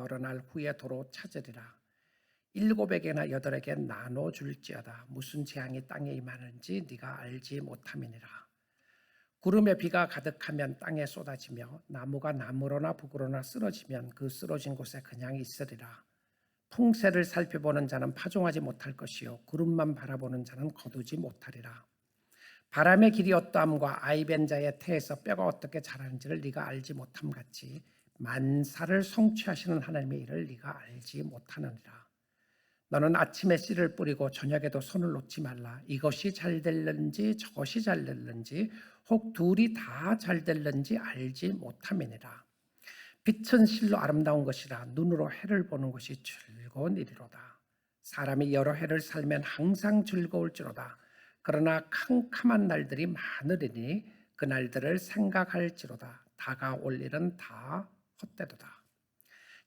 여러 날 후에 도로 찾으리라. 7에게나 8에게 나눠줄지어다. 무슨 재앙이 땅에 임하는지 네가 알지 못함이니라. 구름에 비가 가득하면 땅에 쏟아지며 나무가 나무로나 북으로나 쓰러지면 그 쓰러진 곳에 그냥 있으리라. 풍새를 살펴보는 자는 파종하지 못할 것이요 구름만 바라보는 자는 거두지 못하리라. 바람의 길이 어떠함과 아이벤 자의 태에서 뼈가 어떻게 자라는지를 네가 알지 못함 같이 만사를 성취하시는 하나님의 일을 네가 알지 못하느니라. 너는 아침에 씨를 뿌리고 저녁에도 손을 놓지 말라. 이것이 잘 될는지 저것이 잘 될는지 혹 둘이 다 잘 될는지 알지 못함이니라. 빛은 실로 아름다운 것이라. 눈으로 해를 보는 것이 즐거운 일이로다. 사람이 여러 해를 살면 항상 즐거울지로다. 그러나 캄캄한 날들이 많으리니 그 날들을 생각할지로다. 다가올 일은 다 헛되도다.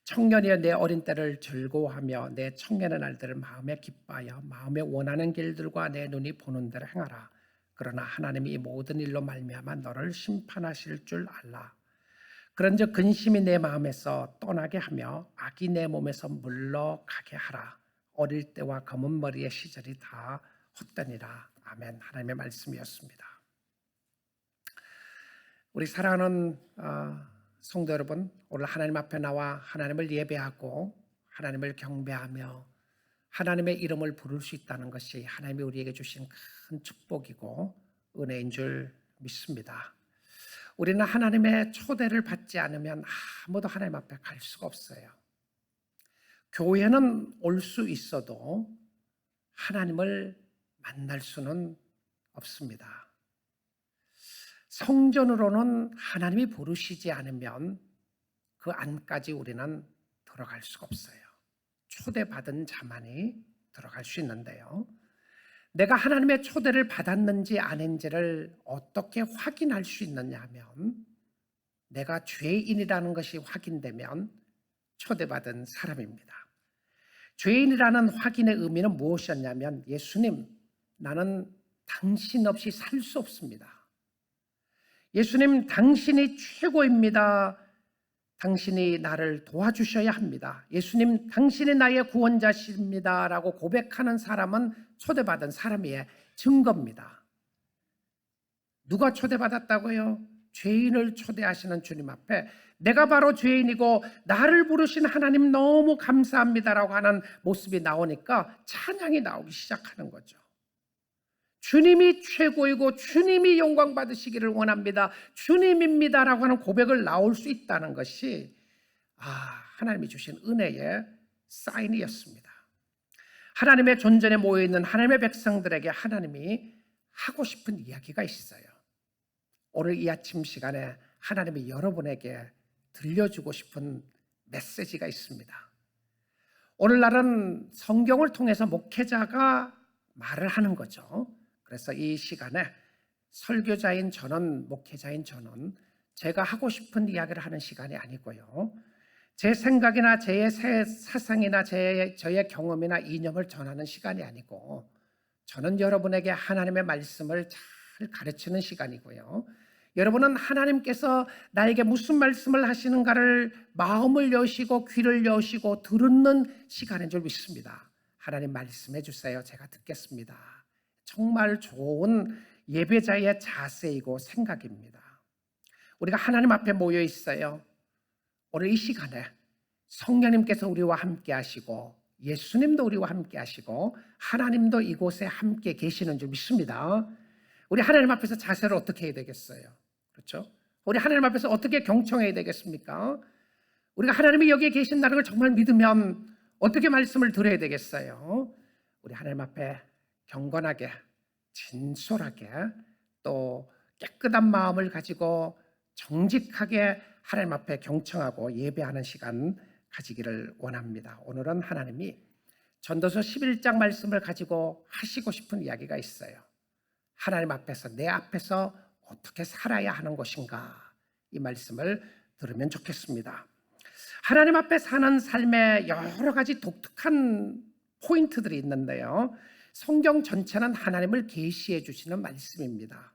청년이여 내 어린 때를 즐거워하며 내 청년의 날들을 마음에 기뻐하여 마음에 원하는 길들과 내 눈이 보는 대로 행하라. 그러나 하나님이 이 모든 일로 말미암아 너를 심판하실 줄 알라. 그런즉 근심이 내 마음에서 떠나게 하며 악이 내 몸에서 물러가게 하라. 어릴 때와 검은 머리의 시절이 다 헛되니라. 아멘. 하나님의 말씀이었습니다. 우리 사랑하는 성도 여러분, 오늘 하나님 앞에 나와 하나님을 예배하고 하나님을 경배하며 하나님의 이름을 부를 수 있다는 것이 하나님이 우리에게 주신 큰 축복이고 은혜인 줄 믿습니다. 우리는 하나님의 초대를 받지 않으면 아무도 하나님 앞에 갈 수가 없어요. 교회는 올 수 있어도 하나님을 만날 수는 없습니다. 성전으로는 하나님이 부르시지 않으면 그 안까지 우리는 들어갈 수가 없어요. 초대받은 자만이 들어갈 수 있는데요. 내가 하나님의 초대를 받았는지 아닌지를 어떻게 확인할 수 있느냐 하면 내가 죄인이라는 것이 확인되면 초대받은 사람입니다. 죄인이라는 확인의 의미는 무엇이었냐면 예수님, 나는 당신 없이 살 수 없습니다. 예수님, 당신이 최고입니다. 당신이 나를 도와주셔야 합니다. 예수님, 당신이 나의 구원자십니다. 라고 고백하는 사람은 초대받은 사람의 증거입니다. 누가 초대받았다고요? 죄인을 초대하시는 주님 앞에 내가 바로 죄인이고 나를 부르신 하나님 너무 감사합니다라고 하는 모습이 나오니까 찬양이 나오기 시작하는 거죠. 주님이 최고이고 주님이 영광 받으시기를 원합니다. 주님입니다라고 하는 고백을 나올 수 있다는 것이 하나님이 주신 은혜의 사인이었습니다. 하나님의 존전에 모여있는 하나님의 백성들에게 하나님이 하고 싶은 이야기가 있어요. 오늘 이 아침 시간에 하나님이 여러분에게 들려주고 싶은 메시지가 있습니다. 오늘날은 성경을 통해서 목회자가 말을 하는 거죠. 그래서 이 시간에 설교자인 저는, 목회자인 저는 제가 하고 싶은 이야기를 하는 시간이 아니고요. 제 생각이나 제 사상이나 저의 경험이나 이념을 전하는 시간이 아니고 저는 여러분에게 하나님의 말씀을 잘 가르치는 시간이고요. 여러분은 하나님께서 나에게 무슨 말씀을 하시는가를 마음을 여시고 귀를 여시고 듣는 시간인 줄 믿습니다. 하나님 말씀해 주세요. 제가 듣겠습니다. 정말 좋은 예배자의 자세이고 생각입니다. 우리가 하나님 앞에 모여 있어요. 오늘 이 시간에 성령님께서 우리와 함께 하시고 예수님도 우리와 함께 하시고 하나님도 이곳에 함께 계시는 줄 믿습니다. 우리 하나님 앞에서 자세를 어떻게 해야 되겠어요? 그렇죠? 우리 하나님 앞에서 어떻게 경청해야 되겠습니까? 우리가 하나님이 여기에 계신다는 걸 정말 믿으면 어떻게 말씀을 들어야 되겠어요? 우리 하나님 앞에 경건하게, 진솔하게, 또 깨끗한 마음을 가지고 정직하게 하나님 앞에 경청하고 예배하는 시간 가지기를 원합니다. 오늘은 하나님이 전도서 11장 말씀을 가지고 하시고 싶은 이야기가 있어요. 하나님 앞에서, 내 앞에서 어떻게 살아야 하는 것인가, 이 말씀을 들으면 좋겠습니다. 하나님 앞에 사는 삶에 여러 가지 독특한 포인트들이 있는데요. 성경 전체는 하나님을 계시해 주시는 말씀입니다.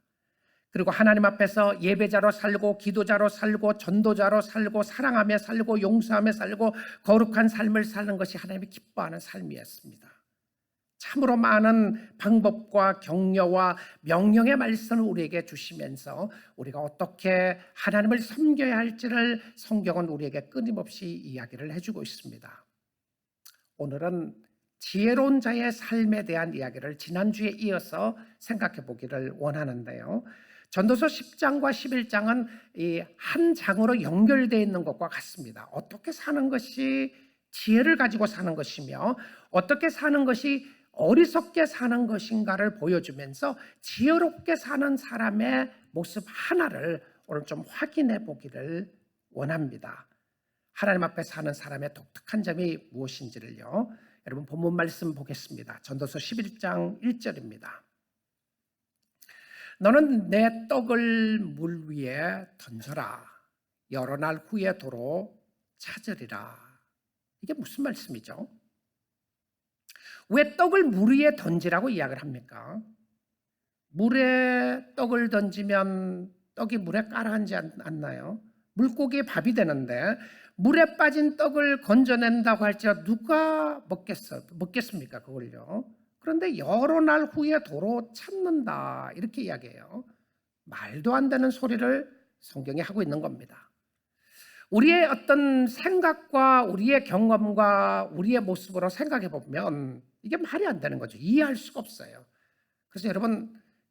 그리고 하나님 앞에서 예배자로 살고 기도자로 살고 전도자로 살고 사랑하며 살고 용서하며 살고 거룩한 삶을 사는 것이 하나님이 기뻐하는 삶이었습니다. 참으로 많은 방법과 격려와 명령의 말씀을 우리에게 주시면서 우리가 어떻게 하나님을 섬겨야 할지를 성경은 우리에게 끊임없이 이야기를 해주고 있습니다. 오늘은 지혜로운 자의 삶에 대한 이야기를 지난주에 이어서 생각해 보기를 원하는데요. 전도서 10장과 11장은 이 한 장으로 연결되어 있는 것과 같습니다. 어떻게 사는 것이 지혜를 가지고 사는 것이며 어떻게 사는 것이 어리석게 사는 것인가를 보여주면서 지혜롭게 사는 사람의 모습 하나를 오늘 좀 확인해 보기를 원합니다. 하나님 앞에 사는 사람의 독특한 점이 무엇인지를요. 여러분 본문 말씀 보겠습니다. 전도서 11장 1절입니다. 너는 내 떡을 물 위에 던져라. 여러 날 후에 도로 찾으리라. 이게 무슨 말씀이죠? 왜 떡을 물 위에 던지라고 이야기를 합니까? 물에 떡을 던지면 떡이 물에 가라앉지 않나요? 물고기의 밥이 되는데 물에 빠진 떡을 건져낸다고 할지라도 누가 먹겠습니까? 그걸요. 그런데 여러 날 후에 도로 찾는다 이렇게 이야기해요. 말도 안 되는 소리를 성경이 하고 있는 겁니다. 우리의 어떤 생각과 우리의 경험과 우리의 모습으로 생각해 보면 이게 말이 안 되는 거죠. 이해할 수가 없어요. 그래서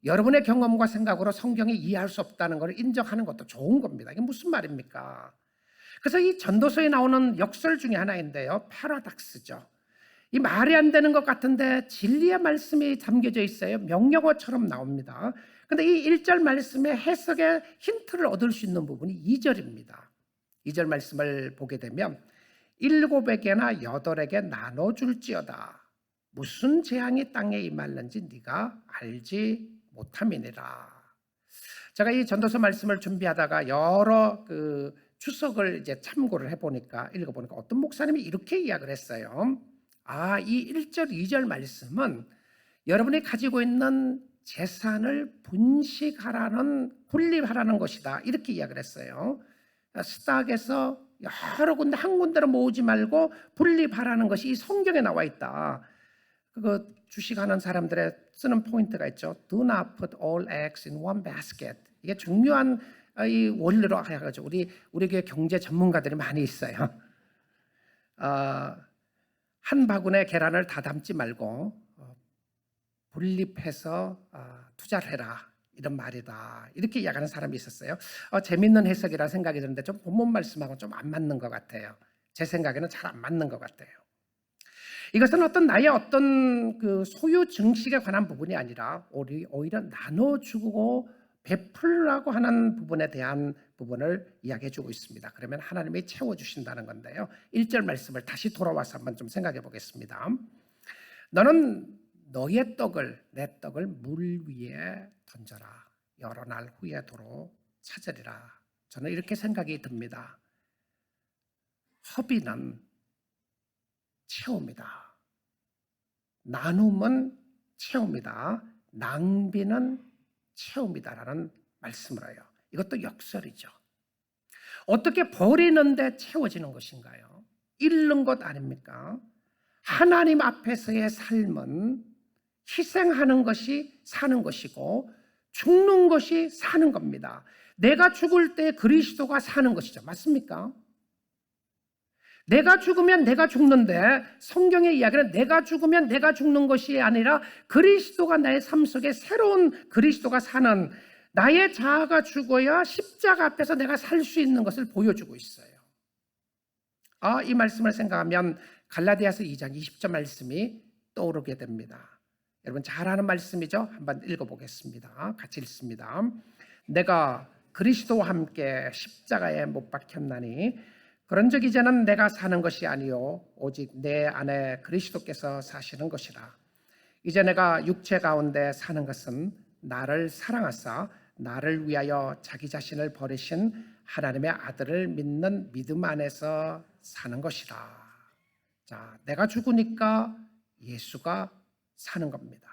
여러분의 경험과 생각으로 성경이 이해할 수 없다는 걸 인정하는 것도 좋은 겁니다. 이게 무슨 말입니까? 그래서 이 전도서에 나오는 역설 중에 하나인데요. 패러닥스죠. 이 말이 안 되는 것 같은데 진리의 말씀이 담겨져 있어요. 명령어처럼 나옵니다. 그런데 이 1절 말씀의 해석의 힌트를 얻을 수 있는 부분이 2절입니다. 2절 말씀을 보게 되면 7에게나 8에게 나눠줄지어다. 무슨 재앙이 땅에 임할는지 네가 알지 못함이니라. 제가 이 전도서 말씀을 준비하다가 여러 추석을 이제 참고를 해보니까 읽어보니까 어떤 목사님이 이렇게 이야기를 했어요. 이 1절, 2절 말씀은 여러분이 가지고 있는 재산을 분립하라는 것이다. 이렇게 이야기를 했어요. 스탁에서 여러 군데 한 군데로 모으지 말고 분립하라는 것이 이 성경에 나와 있다. 그거 주식하는 사람들의 쓰는 포인트가 있죠. Do not put all eggs in one basket. 이게 중요한 이 원리로 해가지고 우리 교회 경제 전문가들이 많이 있어요. 한 바구니에 계란을 다 담지 말고 분립해서 투자를 해라. 이런 말이다. 이렇게 이야기하는 사람이 있었어요. 재밌는 해석이라 생각이 드는데 좀 본문 말씀하고 좀 안 맞는 것 같아요. 제 생각에는 잘 안 맞는 것 같아요. 이것은 나의 어떤 소유 증식에 관한 부분이 아니라 오히려 나눠주고 베풀라고 하는 부분에 대한 부분을 이야기해주고 있습니다. 그러면 하나님이 채워주신다는 건데요. 1절 말씀을 다시 돌아와서 한번 좀 생각해 보겠습니다. 너는 너의 떡을 내 떡을 물 위에 던져라. 여러 날 후에 도로 찾으리라. 저는 이렇게 생각이 듭니다. 허비는 채웁니다. 나눔은 채웁니다. 낭비는 채웁니다라는 말씀을 해요. 이것도 역설이죠. 어떻게 버리는데 채워지는 것인가요? 잃는 것 아닙니까? 하나님 앞에서의 삶은 희생하는 것이 사는 것이고 죽는 것이 사는 겁니다. 내가 죽을 때 그리스도가 사는 것이죠. 맞습니까? 내가 죽으면 내가 죽는데 성경의 이야기는 내가 죽으면 내가 죽는 것이 아니라 그리스도가 나의 삶 속에 새로운 그리스도가 사는, 나의 자아가 죽어야 십자가 앞에서 내가 살 수 있는 것을 보여주고 있어요. 이 말씀을 생각하면 갈라디아서 2장 20절 말씀이 떠오르게 됩니다. 여러분 잘 아는 말씀이죠? 한번 읽어보겠습니다. 같이 읽습니다. 내가 그리스도와 함께 십자가에 못 박혔나니 그런즉 이제는 내가 사는 것이 아니요 오직 내 안에 그리스도께서 사시는 것이라. 이제 내가 육체 가운데 사는 것은 나를 사랑하사 나를 위하여 자기 자신을 버리신 하나님의 아들을 믿는 믿음 안에서 사는 것이라. 자, 내가 죽으니까 예수가 사는 겁니다.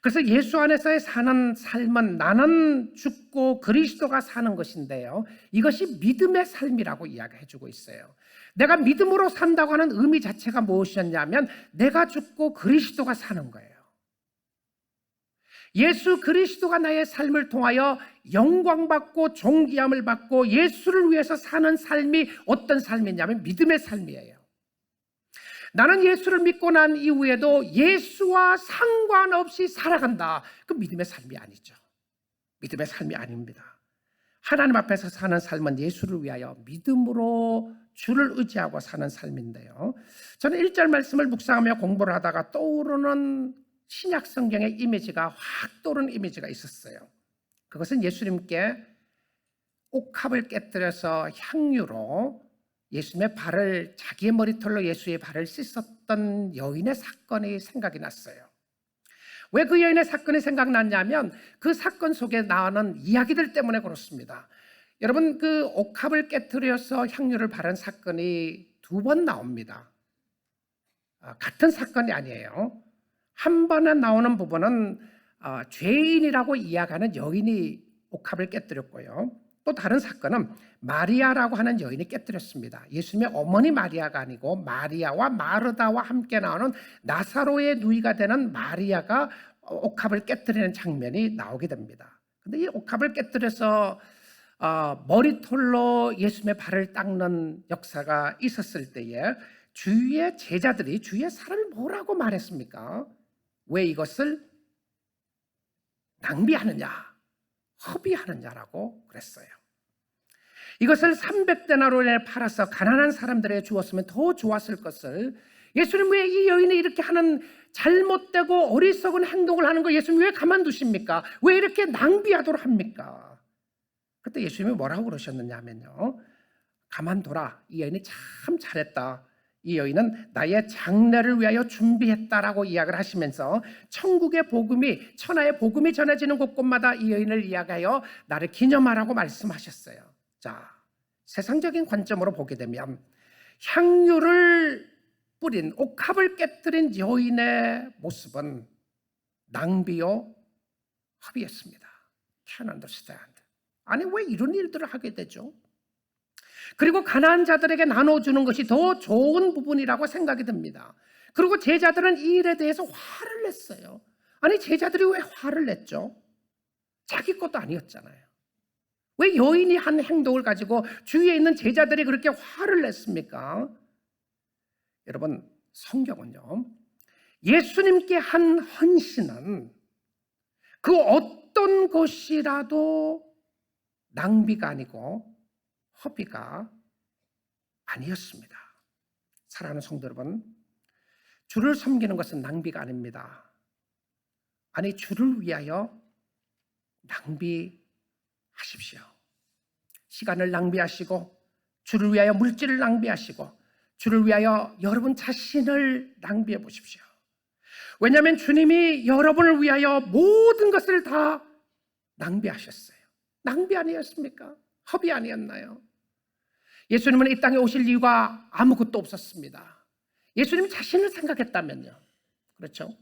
그래서 예수 안에서의 사는 삶은 나는 죽고 그리스도가 사는 것인데요, 이것이 믿음의 삶이라고 이야기해주고 있어요. 내가 믿음으로 산다고 하는 의미 자체가 무엇이었냐면 내가 죽고 그리스도가 사는 거예요. 예수 그리스도가 나의 삶을 통하여 영광받고 존귀함을 받고 예수를 위해서 사는 삶이 어떤 삶이냐면 믿음의 삶이에요. 나는 예수를 믿고 난 이후에도 예수와 상관없이 살아간다. 그 믿음의 삶이 아니죠. 믿음의 삶이 아닙니다. 하나님 앞에서 사는 삶은 예수를 위하여 믿음으로 주를 의지하고 사는 삶인데요, 저는 1절 말씀을 묵상하며 공부를 하다가 떠오르는 신약 성경의 이미지가 확 떠오르는 이미지가 있었어요. 그것은 예수님께 옥합을 깨뜨려서 향유로 예수님의 발을, 자기의 머리털로 예수의 발을 씻었던 여인의 사건이 생각이 났어요. 왜 그 여인의 사건이 생각났냐면 그 사건 속에 나오는 이야기들 때문에 그렇습니다. 여러분, 그 옥합을 깨뜨려서 향유를 바른 사건이 2번 나옵니다. 같은 사건이 아니에요. 한 번에 나오는 부분은 죄인이라고 이야기하는 여인이 옥합을 깨뜨렸고요, 또 다른 사건은 마리아라고 하는 여인이 깨뜨렸습니다. 예수님의 어머니 마리아가 아니고 마리아와 마르다와 함께 나오는 나사로의 누이가 되는 마리아가 옥합을 깨뜨리는 장면이 나오게 됩니다. 그런데 이 옥합을 깨뜨려서 머리털로 예수님의 발을 닦는 역사가 있었을 때에 주위의 제자들이, 주위의 사람이 뭐라고 말했습니까? 왜 이것을 낭비하느냐, 허비하느냐라고 그랬어요. 이것을 300데나리온에 팔아서 가난한 사람들에게 주었으면 더 좋았을 것을, 예수님 왜 이 여인이 이렇게 하는 잘못되고 어리석은 행동을 하는 거 예수님 왜 가만두십니까? 왜 이렇게 낭비하도록 합니까? 그때 예수님이 뭐라고 그러셨느냐 하면요, 가만둬라, 이 여인이 참 잘했다, 이 여인은 나의 장례를 위하여 준비했다라고 이야기를 하시면서 천국의 복음이, 천하의 복음이 전해지는 곳곳마다 이 여인을 이야기하여 나를 기념하라고 말씀하셨어요. 자, 세상적인 관점으로 보게 되면 향유를 뿌린, 옥합을 깨뜨린 여인의 모습은 낭비요 허비였습니다. Can't understand. 아니, 왜 이런 일들을 하게 되죠? 그리고 가난한 자들에게 나눠주는 것이 더 좋은 부분이라고 생각이 듭니다. 그리고 제자들은 이 일에 대해서 화를 냈어요. 아니, 제자들이 왜 화를 냈죠? 자기 것도 아니었잖아요. 왜 여인이 한 행동을 가지고 주위에 있는 제자들이 그렇게 화를 냈습니까? 여러분, 성경은요, 예수님께 한 헌신은 그 어떤 것이라도 낭비가 아니고 허비가 아니었습니다. 사랑하는 성도 여러분, 주를 섬기는 것은 낭비가 아닙니다. 아니, 주를 위하여 낭비하십시오. 시간을 낭비하시고, 주를 위하여 물질을 낭비하시고, 주를 위하여 여러분 자신을 낭비해 보십시오. 왜냐하면 주님이 여러분을 위하여 모든 것을 다 낭비하셨어요. 낭비 아니었습니까? 허비 아니었나요? 예수님은 이 땅에 오실 이유가 아무것도 없었습니다. 예수님 자신을 생각했다면요, 그렇죠?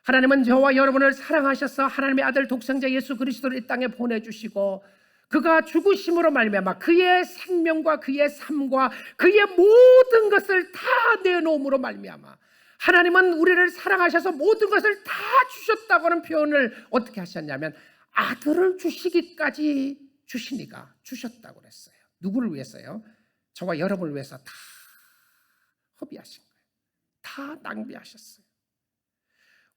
하나님은 저와 여러분을 사랑하셔서 하나님의 아들 독생자 예수 그리스도를 이 땅에 보내주시고, 그가 죽으심으로 말미암아 그의 생명과 그의 삶과 그의 모든 것을 다 내놓음으로 말미암아 하나님은 우리를 사랑하셔서 모든 것을 다 주셨다고 하는 표현을 어떻게 하셨냐면 아들을 주시기까지 주시니가 주셨다고 그랬어요. 누구를 위해서요? 저와 여러분을 위해서 다 허비하신 거예요. 다 낭비하셨어요.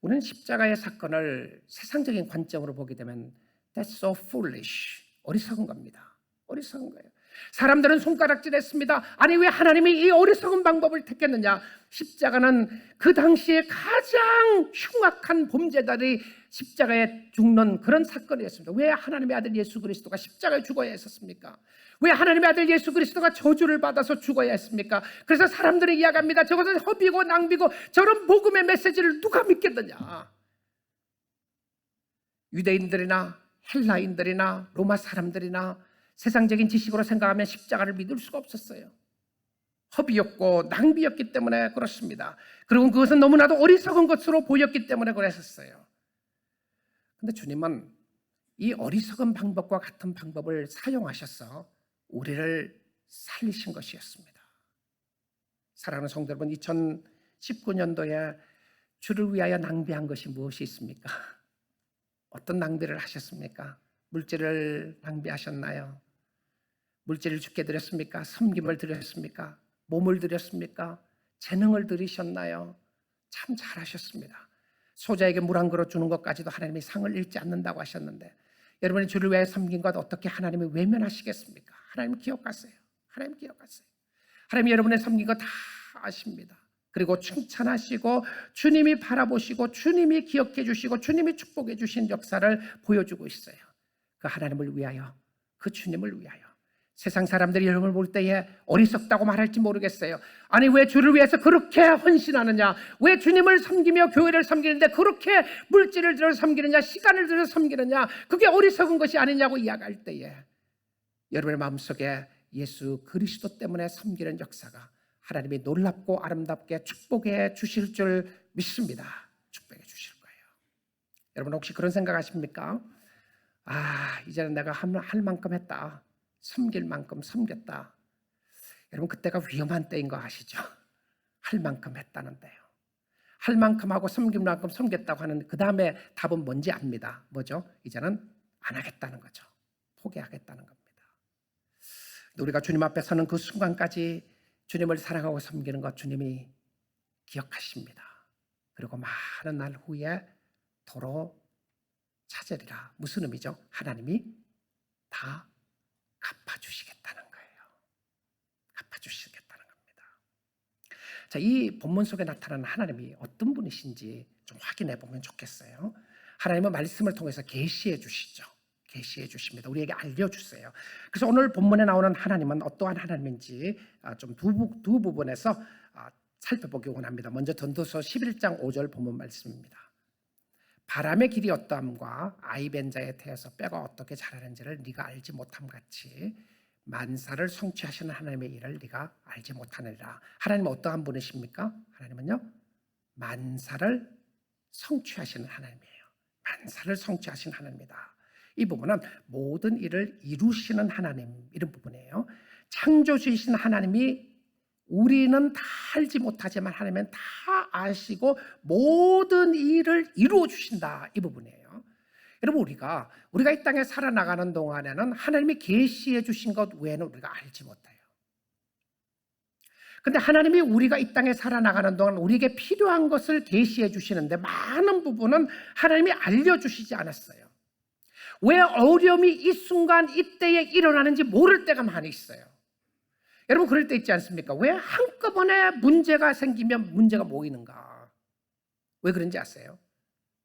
우리는 십자가의 사건을 세상적인 관점으로 보게 되면 That's so foolish. 어리석은 겁니다. 어리석은 거예요. 사람들은 손가락질했습니다. 아니, 왜 하나님이 이 어리석은 방법을 택했느냐? 십자가는 그 당시에 가장 흉악한 범죄자들이 십자가에 죽는 그런 사건이었습니다. 왜 하나님의 아들 예수 그리스도가 십자가에 죽어야 했었습니까? 왜 하나님의 아들 예수 그리스도가 저주를 받아서 죽어야 했습니까? 그래서 사람들이 이야기합니다. 저것은 허비고 낭비고 저런 복음의 메시지를 누가 믿겠느냐? 유대인들이나 헬라인들이나 로마 사람들이나 세상적인 지식으로 생각하면 십자가를 믿을 수가 없었어요. 허비였고 낭비였기 때문에 그렇습니다. 그리고 그것은 너무나도 어리석은 것으로 보였기 때문에 그랬었어요. 근데 주님은 이 어리석은 방법과 같은 방법을 사용하셔서 우리를 살리신 것이었습니다. 사랑하는 성도 여러분, 2019년도에 주를 위하여 낭비한 것이 무엇이 있습니까? 어떤 낭비를 하셨습니까? 물질을 낭비하셨나요? 물질을 주께 드렸습니까? 섬김을 드렸습니까? 몸을 드렸습니까? 재능을 드리셨나요? 참 잘하셨습니다. 소자에게 물 한 그릇 주는 것까지도 하나님이 상을 잃지 않는다고 하셨는데, 여러분이 주를 위해 섬긴 것 어떻게 하나님이 외면하시겠습니까? 하나님 기억하세요. 하나님 기억하세요. 하나님이 여러분의 섬긴 거 다 아십니다. 그리고 칭찬하시고 주님이 바라보시고 주님이 기억해 주시고 주님이 축복해 주신 역사를 보여주고 있어요. 그 하나님을 위하여, 그 주님을 위하여. 세상 사람들이 여러분을 볼 때에 어리석다고 말할지 모르겠어요. 아니, 왜 주를 위해서 그렇게 헌신하느냐, 왜 주님을 섬기며 교회를 섬기는데 그렇게 물질을 들여 섬기느냐, 시간을 들여 섬기느냐, 그게 어리석은 것이 아니냐고 이야기할 때에 여러분의 마음속에 예수 그리스도 때문에 섬기는 역사가 하나님이 놀랍고 아름답게 축복해 주실 줄 믿습니다. 축복해 주실 거예요. 여러분 혹시 그런 생각하십니까? 이제는 내가 할 만큼 했다, 섬길 만큼 섬겼다. 여러분, 그때가 위험한 때인 거 아시죠? 할 만큼 했다는데요. 할 만큼 하고 섬길 만큼 섬겼다고 하는 그 다음에 답은 뭔지 압니다. 뭐죠? 이제는 안 하겠다는 거죠. 포기하겠다는 겁니다. 우리가 주님 앞에 서는 그 순간까지 주님을 사랑하고 섬기는 것 주님이 기억하십니다. 그리고 많은 날 후에 도로 찾으리라. 무슨 의미죠? 하나님이 다 갚아주시겠다는 거예요. 갚아주시겠다는 겁니다. 자, 이 본문 속에 나타나는 하나님이 어떤 분이신지 좀 확인해 보면 좋겠어요. 하나님은 말씀을 통해서 계시해 주시죠. 계시해 주십니다. 우리에게 알려주세요. 그래서 오늘 본문에 나오는 하나님은 어떠한 하나님인지 좀 두 부분에서 살펴보기 원합니다. 먼저 전도서 11장 5절 본문 말씀입니다. 바람의 길이 어떠함과 아이벤 자의 태에서 뼈가 어떻게 자라는지를 네가 알지 못함 같이 만사를 성취하시는 하나님의 일을 네가 알지 못하느니라. 하나님은 어떠한 분이십니까? 하나님은요, 만사를 성취하시는 하나님이에요. 만사를 성취하시는 하나님이다. 이 부분은 모든 일을 이루시는 하나님, 이런 부분이에요. 창조주이신 하나님이 우리는 다 알지 못하지만 하나님은 다 아시고 모든 일을 이루어 주신다, 이 부분이에요. 여러분, 우리가 이 땅에 살아나가는 동안에는 하나님이 계시해 주신 것 외에는 우리가 알지 못해요. 근데 하나님이 우리가 이 땅에 살아나가는 동안 우리에게 필요한 것을 계시해 주시는데 많은 부분은 하나님이 알려주시지 않았어요. 왜 어려움이 이 순간 이때에 일어나는지 모를 때가 많이 있어요. 여러분, 그럴 때 있지 않습니까? 왜 한꺼번에 문제가 생기면 문제가 모이는가? 왜 그런지 아세요?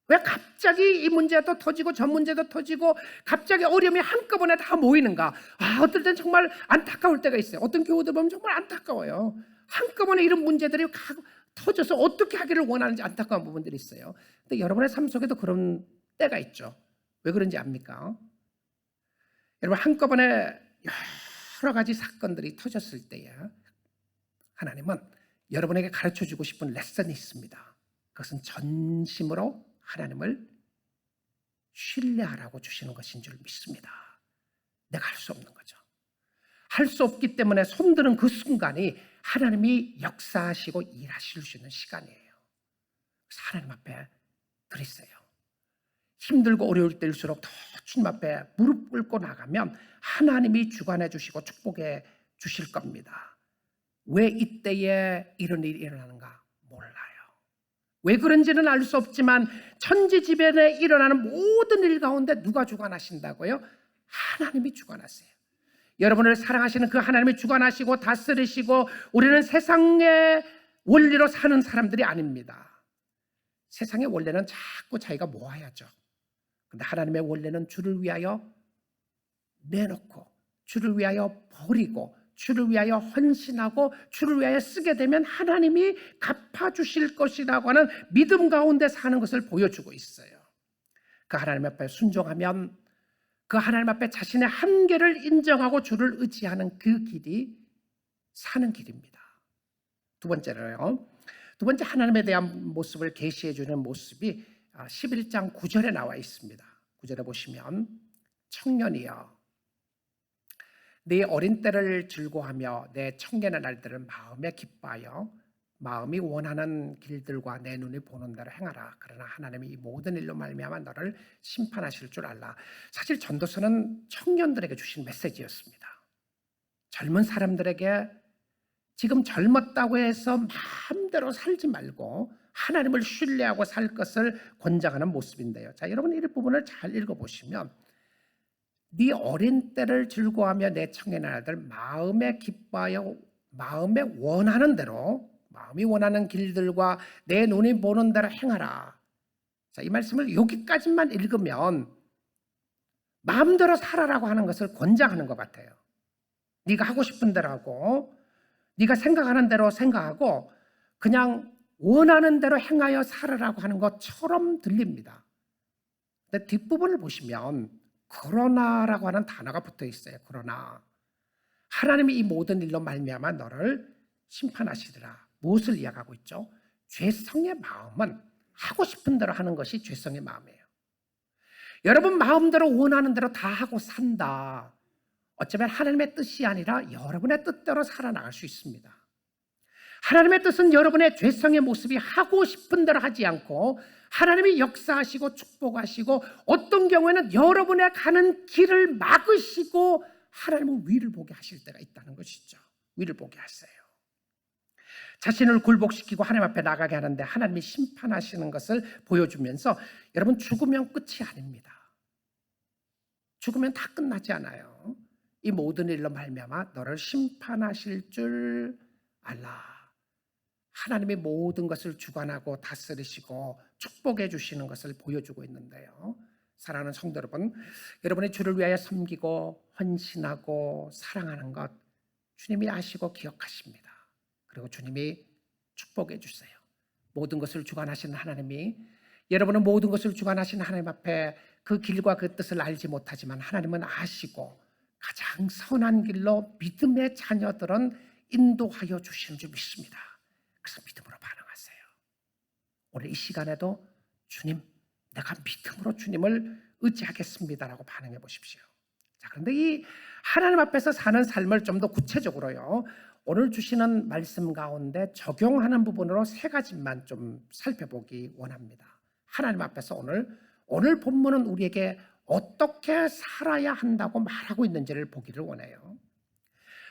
왜 갑자기 이 문제도 터지고 저 문제도 터지고 갑자기 어려움이 한꺼번에 다 모이는가? 어떨 땐 정말 안타까울 때가 있어요. 어떤 교우들 보면 정말 안타까워요. 한꺼번에 이런 문제들이 터져서 어떻게 하기를 원하는지 안타까운 부분들이 있어요. 근데 여러분의 삶 속에도 그런 때가 있죠. 왜 그런지 압니까? 여러분, 한꺼번에 여러 가지 사건들이 터졌을 때에 하나님은 여러분에게 가르쳐주고 싶은 레슨이 있습니다. 그것은 전심으로 하나님을 신뢰하라고 주시는 것인 줄 믿습니다. 내가 할 수 없는 거죠. 할 수 없기 때문에 손드는 그 순간이 하나님이 역사하시고 일하실 수 있는 시간이에요. 그래서 하나님 앞에 드리세요. 힘들고 어려울 때일수록 더 주님 앞에 무릎 꿇고 나가면 하나님이 주관해 주시고 축복해 주실 겁니다. 왜 이때에 이런 일이 일어나는가 몰라요. 왜 그런지는 알 수 없지만 천지지변에 일어나는 모든 일 가운데 누가 주관하신다고요? 하나님이 주관하세요. 여러분을 사랑하시는 그 하나님이 주관하시고 다스리시고, 우리는 세상의 원리로 사는 사람들이 아닙니다. 세상의 원리는 자꾸 자기가 모아야죠. 근데 하나님의 원리는 주를 위하여 내놓고, 주를 위하여 버리고, 주를 위하여 헌신하고, 주를 위하여 쓰게 되면 하나님이 갚아주실 것이라고 하는 믿음 가운데 사는 것을 보여주고 있어요. 그 하나님 앞에 순종하면, 그 하나님 앞에 자신의 한계를 인정하고 주를 의지하는 그 길이 사는 길입니다. 두 번째 하나님에 대한 모습을 계시해 주는 모습이 11장 9절에 나와 있습니다. 9절에 보시면 청년이여 네 어린 때를 즐거워하며 내 청년의 날들을 마음에 기뻐하여 마음이 원하는 길들과 내 눈이 보는 대로 행하라. 그러나 하나님이 이 모든 일로 말미암아 너를 심판하실 줄 알라. 사실 전도서는 청년들에게 주신 메시지였습니다. 젊은 사람들에게 지금 젊었다고 해서 마음대로 살지 말고 하나님을 신뢰하고 살 것을 권장하는 모습인데요. 자, 여러분 이 부분을 잘 읽어보시면 네 어린 때를 즐거워하며 내 청년의 아들 마음에 기뻐하여 마음에 원하는 대로 마음이 원하는 길들과 내 눈이 보는 대로 행하라. 자, 이 말씀을 여기까지만 읽으면 마음대로 살아라고 하는 것을 권장하는 것 같아요. 네가 하고 싶은 대로 하고 네가 생각하는 대로 생각하고 그냥 원하는 대로 행하여 살아라고 하는 것처럼 들립니다. 근데 뒷부분을 보시면 그러나라고 하는 단어가 붙어 있어요. 그러나 하나님이 이 모든 일로 말미암아 너를 심판하시리라. 무엇을 이야기하고 있죠? 죄성의 마음은 하고 싶은 대로 하는 것이 죄성의 마음이에요. 여러분 마음대로 원하는 대로 다 하고 산다. 어쩌면 하나님의 뜻이 아니라 여러분의 뜻대로 살아나갈 수 있습니다. 하나님의 뜻은 여러분의 죄성의 모습이 하고 싶은 대로 하지 않고 하나님이 역사하시고 축복하시고 어떤 경우에는 여러분의 가는 길을 막으시고 하나님은 위를 보게 하실 때가 있다는 것이죠. 위를 보게 하세요. 자신을 굴복시키고 하나님 앞에 나가게 하는데 하나님이 심판하시는 것을 보여주면서 여러분 죽으면 끝이 아닙니다. 죽으면 다 끝나지 않아요. 이 모든 일로 말미암아 너를 심판하실 줄 알라. 하나님이 모든 것을 주관하고 다스리시고 축복해 주시는 것을 보여주고 있는데요. 사랑하는 성도 여러분, 여러분이 주를 위하여 섬기고 헌신하고 사랑하는 것 주님이 아시고 기억하십니다. 그리고 주님이 축복해 주세요. 모든 것을 주관하시는 하나님이 여러분은 모든 것을 주관하시는 하나님 앞에 그 길과 그 뜻을 알지 못하지만 하나님은 아시고 가장 선한 길로 믿음의 자녀들은 인도하여 주시는 줄 믿습니다. 그래서 믿음으로 반응하세요. 오늘 이 시간에도 주님, 내가 믿음으로 주님을 의지하겠습니다라고 반응해 보십시오. 자, 그런데 이 하나님 앞에서 사는 삶을 좀 더 구체적으로요. 오늘 주시는 말씀 가운데 적용하는 부분으로 세 가지만 좀 살펴보기 원합니다. 하나님 앞에서 오늘 본문은 우리에게 어떻게 살아야 한다고 말하고 있는지를 보기를 원해요.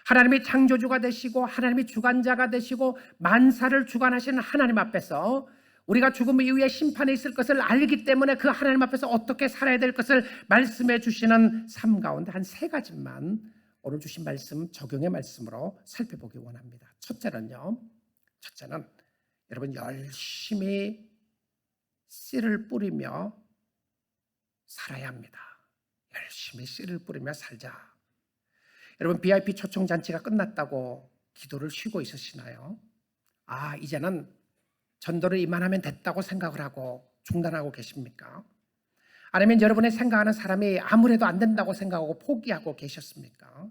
하나님이 창조주가 되시고 하나님이 주관자가 되시고 만사를 주관하시는 하나님 앞에서 우리가 죽음 이후에 심판에 있을 것을 알기 때문에 그 하나님 앞에서 어떻게 살아야 될 것을 말씀해 주시는 삶 가운데 한 세 가지만 오늘 주신 말씀 적용의 말씀으로 살펴보기 원합니다. 첫째는 여러분 열심히 씨를 뿌리며 살아야 합니다. 열심히 씨를 뿌리며 살자. 여러분 VIP 초청잔치가 끝났다고 기도를 쉬고 있으시나요? 이제는 전도를 이만하면 됐다고 생각을 하고 중단하고 계십니까? 아니면 여러분의 생각하는 사람이 아무래도 안 된다고 생각하고 포기하고 계셨습니까?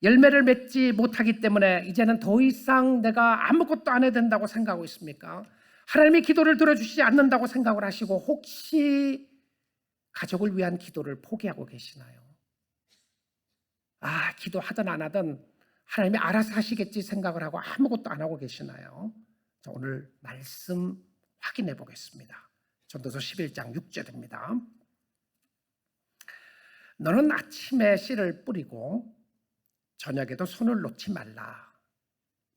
열매를 맺지 못하기 때문에 이제는 더 이상 내가 아무것도 안 해야 된다고 생각하고 있습니까? 하나님이 기도를 들어주시지 않는다고 생각을 하시고 혹시 가족을 위한 기도를 포기하고 계시나요? 기도하든 안 하든 하나님이 알아서 하시겠지 생각을 하고 아무것도 안 하고 계시나요? 자, 오늘 말씀 확인해 보겠습니다. 전도서 11장 6절입니다. 너는 아침에 씨를 뿌리고 저녁에도 손을 놓지 말라.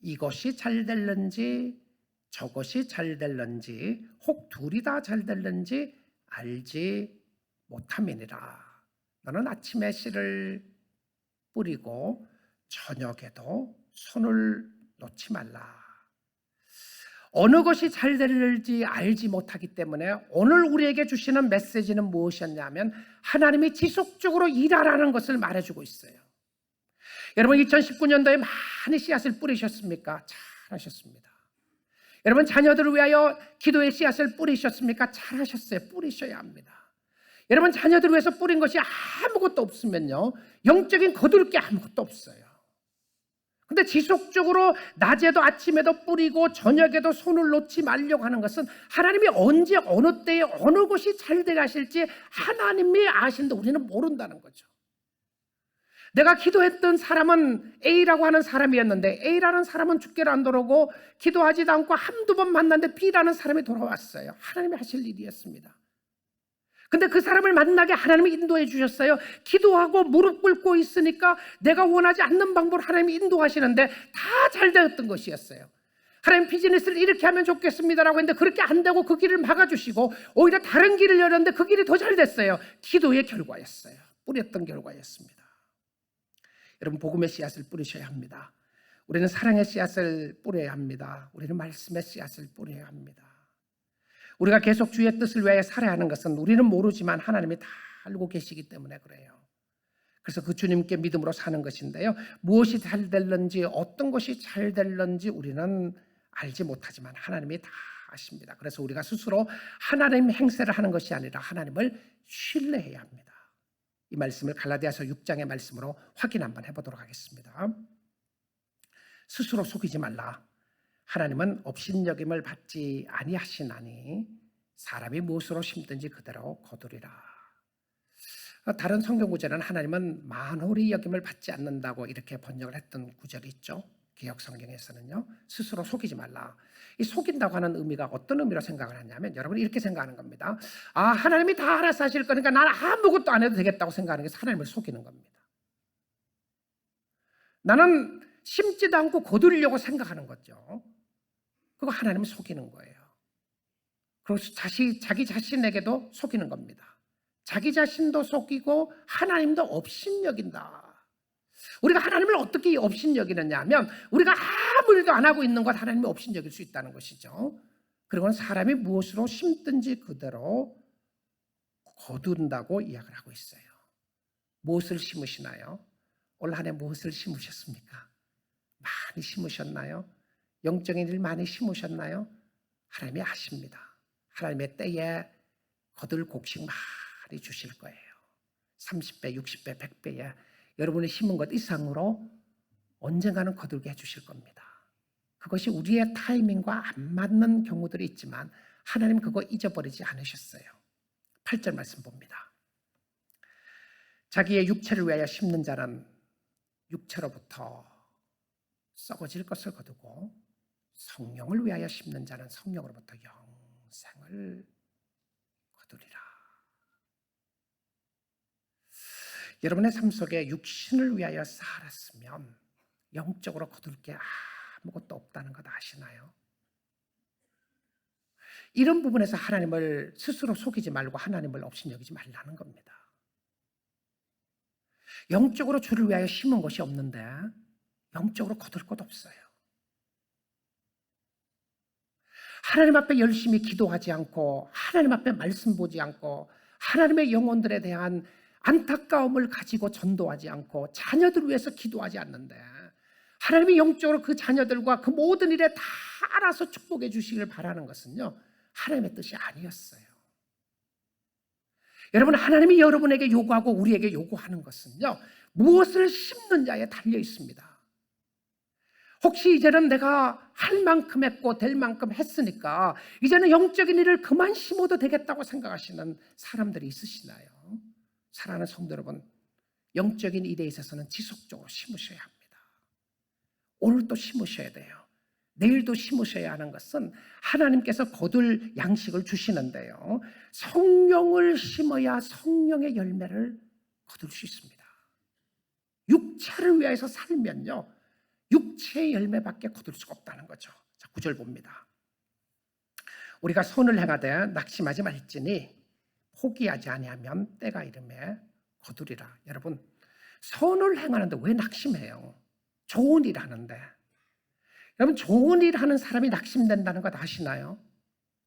이것이 잘 될는지 저것이 잘 될는지 혹 둘이 다 잘 될는지 알지 못함이니라. 너는 아침에 씨를 뿌리고 저녁에도 손을 놓지 말라. 어느 것이 잘 될지 알지 못하기 때문에 오늘 우리에게 주시는 메시지는 무엇이었냐면 하나님이 지속적으로 일하라는 것을 말해주고 있어요. 여러분 2019년도에 많이 씨앗을 뿌리셨습니까? 잘하셨습니다. 여러분 자녀들을 위하여 기도의 씨앗을 뿌리셨습니까? 잘하셨어요. 뿌리셔야 합니다. 여러분 자녀들을 위해서 뿌린 것이 아무것도 없으면요 영적인 거둘 게 아무것도 없어요. 근데 그런데 지속적으로 낮에도 아침에도 뿌리고 저녁에도 손을 놓지 말려고 하는 것은 하나님이 언제 어느 때에 어느 것이 잘 되게 하실지 하나님이 아시는데 우리는 모른다는 거죠. 내가 기도했던 사람은 A라고 하는 사람이었는데 A라는 사람은 주께로 안 돌아오고 기도하지도 않고 한두 번 만났는데 B라는 사람이 돌아왔어요. 하나님이 하실 일이었습니다. 근데 그 사람을 만나게 하나님이 인도해 주셨어요. 기도하고 무릎 꿇고 있으니까 내가 원하지 않는 방법으로 하나님이 인도하시는데 다 잘 되었던 것이었어요. 하나님 비즈니스를 이렇게 하면 좋겠습니다라고 했는데 그렇게 안 되고 그 길을 막아주시고 오히려 다른 길을 열었는데 그 길이 더 잘 됐어요. 기도의 결과였어요. 뿌렸던 결과였습니다. 여러분, 복음의 씨앗을 뿌리셔야 합니다. 우리는 사랑의 씨앗을 뿌려야 합니다. 우리는 말씀의 씨앗을 뿌려야 합니다. 우리가 계속 주의 뜻을 위하여 살아야 하는 것은 우리는 모르지만 하나님이 다 알고 계시기 때문에 그래요. 그래서 그 주님께 믿음으로 사는 것인데요, 무엇이 잘 될런지 어떤 것이 잘 될런지 우리는 알지 못하지만 하나님이 다 아십니다. 그래서 우리가 스스로 하나님 행세를 하는 것이 아니라 하나님을 신뢰해야 합니다. 이 말씀을 갈라디아서 6장의 말씀으로 확인 한번 해보도록 하겠습니다. 스스로 속이지 말라. 하나님은 업신여김을 받지 아니하시나니 사람이 무엇으로 심든지 그대로 거두리라. 다른 성경 구절은 하나님은 만홀히 여김을 받지 않는다고 이렇게 번역을 했던 구절이 있죠. 개역 성경에서는요, 스스로 속이지 말라. 이 속인다고 하는 의미가 어떤 의미로 생각을 하냐면 여러분이 이렇게 생각하는 겁니다. 하나님이 다 알아서 하실 거니까 나는 아무것도 안 해도 되겠다고 생각하는 게 하나님을 속이는 겁니다. 나는 심지도 않고 거두려고 생각하는 거죠. 그거 하나님을 속이는 거예요. 그리고 자기 자신에게도 속이는 겁니다. 자기 자신도 속이고 하나님도 업신여긴다. 우리가 하나님을 어떻게 업신여기느냐 하면 우리가 아무 일도 안 하고 있는 것 하나님이 업신여길 수 있다는 것이죠. 그리고는 사람이 무엇으로 심든지 그대로 거둔다고 이야기를 하고 있어요. 무엇을 심으시나요? 올 한 해 무엇을 심으셨습니까? 많이 심으셨나요? 영적인 일 많이 심으셨나요? 하나님이 아십니다. 하나님의 때에 거둘 곡식 많이 주실 거예요. 30배, 60배, 100배에 여러분이 심은 것 이상으로 언젠가는 거둘게 해주실 겁니다. 그것이 우리의 타이밍과 안 맞는 경우들이 있지만 하나님 그거 잊어버리지 않으셨어요. 8절 말씀 봅니다. 자기의 육체를 위하여 심는 자는 육체로부터 썩어질 것을 거두고 성령을 위하여 심는 자는 성령으로부터 영생을 거두리라. 여러분의 삶 속에 육신을 위하여 살았으면 영적으로 거둘 게 아무것도 없다는 것 아시나요? 이런 부분에서 하나님을 스스로 속이지 말고 하나님을 업신여기지 말라는 겁니다. 영적으로 주를 위하여 심은 것이 없는데 영적으로 거둘 것 없어요. 하나님 앞에 열심히 기도하지 않고 하나님 앞에 말씀 보지 않고 하나님의 영혼들에 대한 안타까움을 가지고 전도하지 않고 자녀들을 위해서 기도하지 않는데 하나님이 영적으로 그 자녀들과 그 모든 일에 다 알아서 축복해 주시기를 바라는 것은요, 하나님의 뜻이 아니었어요. 여러분, 하나님이 여러분에게 요구하고 우리에게 요구하는 것은요, 무엇을 심느냐에 달려 있습니다. 혹시 이제는 내가 할 만큼 했고 될 만큼 했으니까 이제는 영적인 일을 그만 심어도 되겠다고 생각하시는 사람들이 있으시나요? 사랑하는 성도 여러분, 영적인 일에 있어서는 지속적으로 심으셔야 합니다. 오늘도 심으셔야 돼요. 내일도 심으셔야 하는 것은 하나님께서 거둘 양식을 주시는데요, 성령을 심어야 성령의 열매를 거둘 수 있습니다. 육체를 위해서 살면요, 육체의 열매밖에 거둘 수가 없다는 거죠. 자, 9절 봅니다. 우리가 선을 행하되 낙심하지 말지니 포기하지 아니하면 때가 이름에 거두리라. 여러분, 선을 행하는데 왜 낙심해요? 좋은 일 하는데. 여러분, 좋은 일 하는 사람이 낙심된다는 것 아시나요?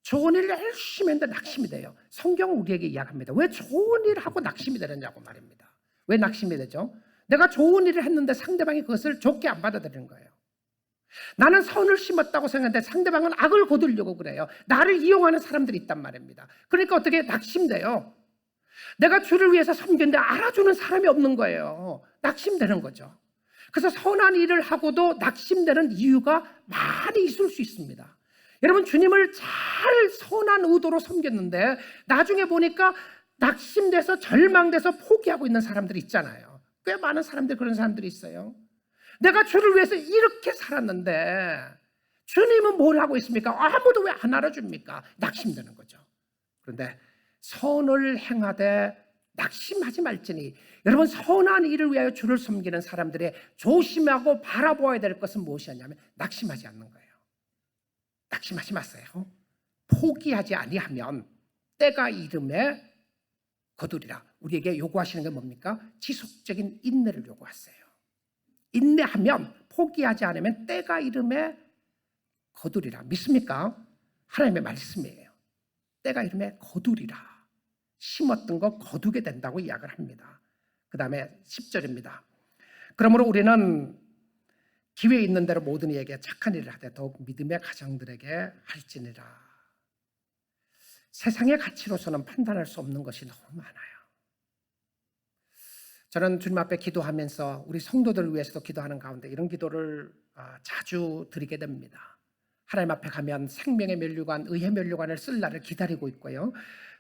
좋은 일을 열심히 했는데 낙심이 돼요. 성경은 우리에게 이야기합니다. 왜 좋은 일을 하고 낙심이 되느냐고 말입니다. 왜 낙심이 되죠? 내가 좋은 일을 했는데 상대방이 그것을 좋게 안 받아들이는 거예요. 나는 선을 심었다고 생각하는데 상대방은 악을 거두려고 그래요. 나를 이용하는 사람들이 있단 말입니다. 그러니까 어떻게 낙심돼요? 내가 주를 위해서 섬겼는데 알아주는 사람이 없는 거예요. 낙심되는 거죠. 그래서 선한 일을 하고도 낙심되는 이유가 많이 있을 수 있습니다. 여러분, 주님을 잘 선한 의도로 섬겼는데 나중에 보니까 낙심돼서 절망돼서 포기하고 있는 사람들이 있잖아요. 꽤 많은 사람들이 그런 사람들이 있어요. 내가 주를 위해서 이렇게 살았는데 주님은 뭘 하고 있습니까? 아무도 왜 안 알아줍니까? 낙심되는 거죠. 그런데 선을 행하되 낙심하지 말지니, 여러분, 선한 일을 위하여 주를 섬기는 사람들의 조심하고 바라보아야 될 것은 무엇이냐면 낙심하지 않는 거예요. 낙심하지 마세요. 포기하지 아니하면 때가 이름에 거두리라. 우리에게 요구하시는 게 뭡니까? 지속적인 인내를 요구하세요. 인내하면, 포기하지 않으면 때가 이름에 거두리라. 믿습니까? 하나님의 말씀이에요. 때가 이름에 거두리라. 심었던 거 거두게 된다고 이야기를 합니다. 그 다음에 10절입니다. 그러므로 우리는 기회 있는 대로 모든 이에게 착한 일을 하되 더욱 믿음의 가정들에게 할지니라. 세상의 가치로서는 판단할 수 없는 것이 너무 많아요. 저는 주님 앞에 기도하면서 우리 성도들을 위해서도 기도하는 가운데 이런 기도를 자주 드리게 됩니다. 하나님 앞에 가면 생명의 면류관, 의의 면류관을 쓸 날을 기다리고 있고요.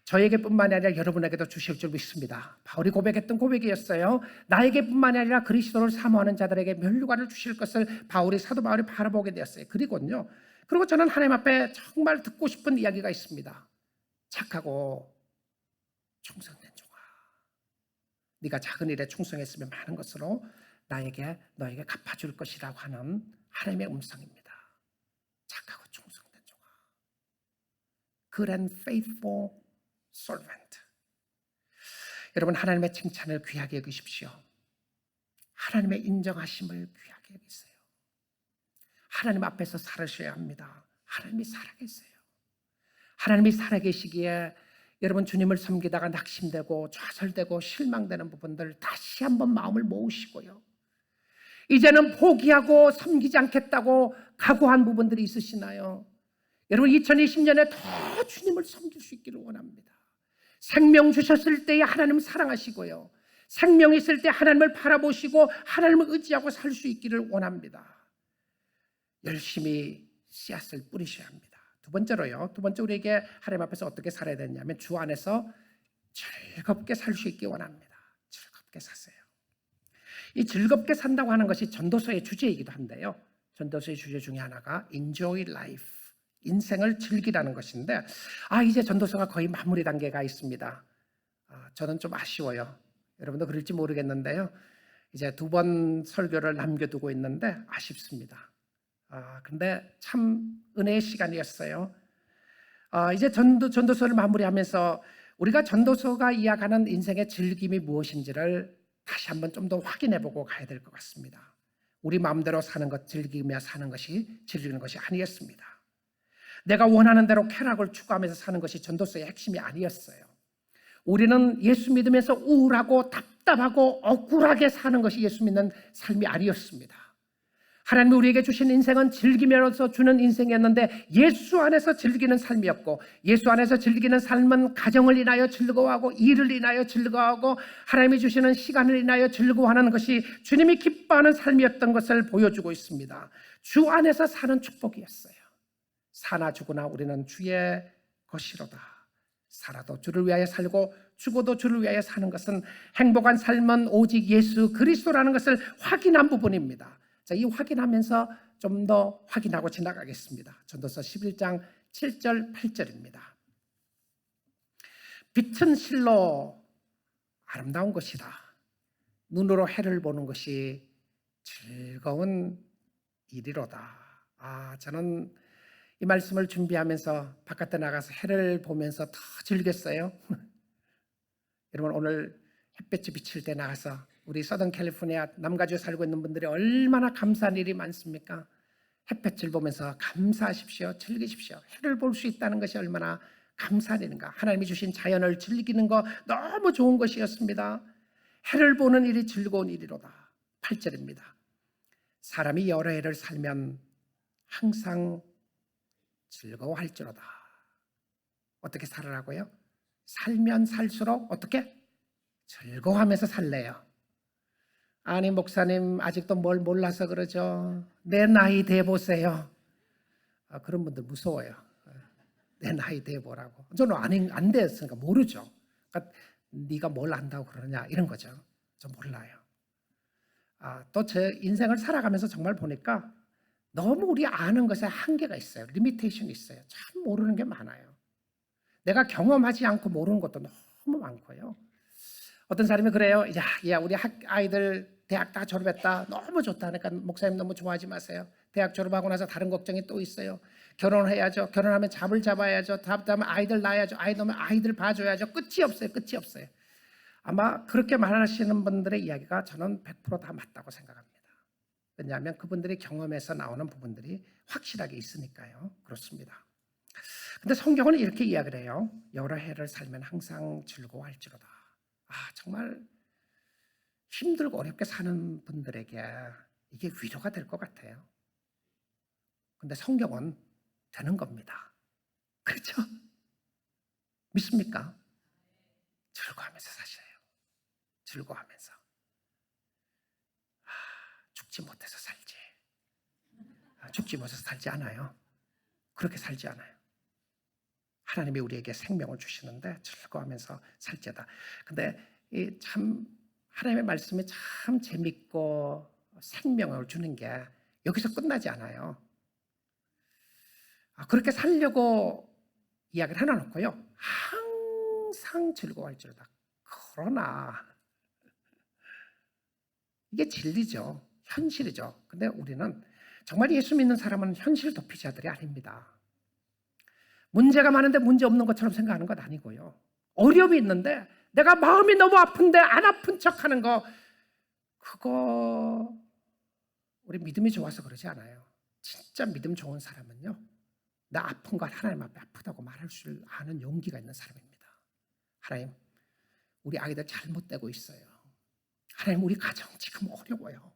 저에게뿐만 아니라 여러분에게도 주실 줄 믿습니다. 바울이 고백했던 고백이었어요. 나에게뿐만 아니라 그리스도를 사모하는 자들에게 면류관을 주실 것을 사도 바울이 바라보게 되었어요. 그리고 저는 하나님 앞에 정말 듣고 싶은 이야기가 있습니다. 착하고 충성된 종아, 네가 작은 일에 충성했으면 많은 것으로 너에게 갚아줄 것이라고 하는 하나님의 음성입니다. 착하고 충성된 종아, good and faithful servant. 여러분, 하나님의 칭찬을 귀하게 여기십시오. 하나님의 인정하심을 귀하게 여기세요. 하나님 앞에서 살으셔야 합니다. 하나님이 살아계세요. 하나님이 살아계시기에 여러분, 주님을 섬기다가 낙심되고 좌절되고 실망되는 부분들 다시 한번 마음을 모으시고요. 이제는 포기하고 섬기지 않겠다고 각오한 부분들이 있으시나요? 여러분, 2020년에 더 주님을 섬길 수 있기를 원합니다. 생명 주셨을 때에 하나님 사랑하시고요. 생명 있을 때 하나님을 바라보시고 하나님을 의지하고 살 수 있기를 원합니다. 열심히 씨앗을 뿌리셔야 합니다. 두 번째 우리에게 하나님 앞에서 어떻게 살아야 되냐면 주 안에서 즐겁게 살 수 있기 원합니다. 즐겁게 사세요. 이 즐겁게 산다고 하는 것이 전도서의 주제이기도 한데요. 전도서의 주제 중에 하나가 Enjoy Life, 인생을 즐기라는 것인데 이제 전도서가 거의 마무리 단계가 있습니다. 저는 좀 아쉬워요. 여러분도 그럴지 모르겠는데요. 이제 2번 설교를 남겨두고 있는데 아쉽습니다. 근데 참 은혜의 시간이었어요. 이제 전도서를 마무리하면서 우리가 전도서가 이야기하는 인생의 즐김이 무엇인지를 다시 한번 좀 더 확인해보고 가야 될 것 같습니다. 우리 마음대로 사는 것, 즐기며 사는 것이 즐기는 것이 아니었습니다. 내가 원하는 대로 쾌락을 추구하면서 사는 것이 전도서의 핵심이 아니었어요. 우리는 예수 믿으면서 우울하고 답답하고 억울하게 사는 것이 예수 믿는 삶이 아니었습니다. 하나님이 우리에게 주신 인생은 즐기면서 주는 인생이었는데 예수 안에서 즐기는 삶이었고, 예수 안에서 즐기는 삶은 가정을 인하여 즐거워하고 일을 인하여 즐거워하고 하나님이 주시는 시간을 인하여 즐거워하는 것이 주님이 기뻐하는 삶이었던 것을 보여주고 있습니다. 주 안에서 사는 축복이었어요. 사나 죽으나 우리는 주의 것이로다. 살아도 주를 위하여 살고 죽어도 주를 위하여 사는 것은, 행복한 삶은 오직 예수 그리스도라는 것을 확인한 부분입니다. 자, 이 확인하면서 좀 더 확인하고 지나가겠습니다. 전도서 11장 7절 8절입니다. 빛은 실로 아름다운 것이다. 눈으로 해를 보는 것이 즐거운 일이로다. 저는 이 말씀을 준비하면서 바깥에 나가서 해를 보면서 더 즐겼어요. 여러분, 오늘 햇볕이 비칠 때 나가서 우리 서던 캘리포니아 남가주에 살고 있는 분들이 얼마나 감사한 일이 많습니까? 햇볕을 보면서 감사하십시오. 즐기십시오. 해를 볼 수 있다는 것이 얼마나 감사한 일인가. 하나님이 주신 자연을 즐기는 거 너무 좋은 것이었습니다. 해를 보는 일이 즐거운 일이로다. 8절입니다. 사람이 여러 해를 살면 항상 즐거워할지로다. 어떻게 살으라고요? 살면 살수록 어떻게? 즐거워하면서 살래요. 아니 목사님 아직도 뭘 몰라서 그러죠. 내 나이 돼 보세요. 그런 분들 무서워요. 내 나이 돼 보라고. 저는 안 됐으니까 모르죠. 그러니까 네가 뭘 안다고 그러냐 이런 거죠. 저 몰라요. 또 제 인생을 살아가면서 정말 보니까 너무 우리 아는 것에 한계가 있어요. 리미테이션이 있어요. 참 모르는 게 많아요. 내가 경험하지 않고 모르는 것도 너무 많고요. 어떤 사람이 그래요. 야 우리 아이들 대학 다 졸업했다. 너무 좋다. 그러니까 목사님 너무 좋아하지 마세요. 대학 졸업하고 나서 다른 걱정이 또 있어요. 결혼해야죠. 결혼하면 잡을 잡아야죠. 다음에 아이들 낳아야죠. 아이 낳으면 아이들 봐줘야죠. 끝이 없어요. 끝이 없어요. 아마 그렇게 말하시는 분들의 이야기가 저는 100%다 맞다고 생각합니다. 왜냐하면 그분들이 경험에서 나오는 부분들이 확실하게 있으니까요. 그렇습니다. 근데 성경은 이렇게 이야기를 해요. 여러 해를 살면 항상 즐거워할지로다. 정말 힘들고 어렵게 사는 분들에게 이게 위로가 될 것 같아요. 근데 성경은 되는 겁니다. 그렇죠? 믿습니까? 즐거워하면서 사셔요. 즐거워하면서. 죽지 못해서 살지. 죽지 못해서 살지 않아요. 그렇게 살지 않아요. 하나님이 우리에게 생명을 주시는데 즐거워하면서 살지어다. 근데 참 하나님의 말씀이 참 재밌고 생명을 주는 게 여기서 끝나지 않아요. 그렇게 살려고 이야기를 해놔놓고요. 항상 즐거워할지로다. 그러나 이게 진리죠. 현실이죠. 근데 우리는 정말 예수 믿는 사람은 현실 도피자들이 아닙니다. 문제가 많은데 문제 없는 것처럼 생각하는 것 아니고요. 어려움이 있는데 내가 마음이 너무 아픈데 안 아픈 척하는 거, 그거 우리 믿음이 좋아서 그러지 않아요. 진짜 믿음 좋은 사람은요, 나 아픈 걸 하나님 앞에 아프다고 말할 줄 아는 용기가 있는 사람입니다. 하나님, 우리 아이들 잘못되고 있어요. 하나님, 우리 가정 지금 어려워요.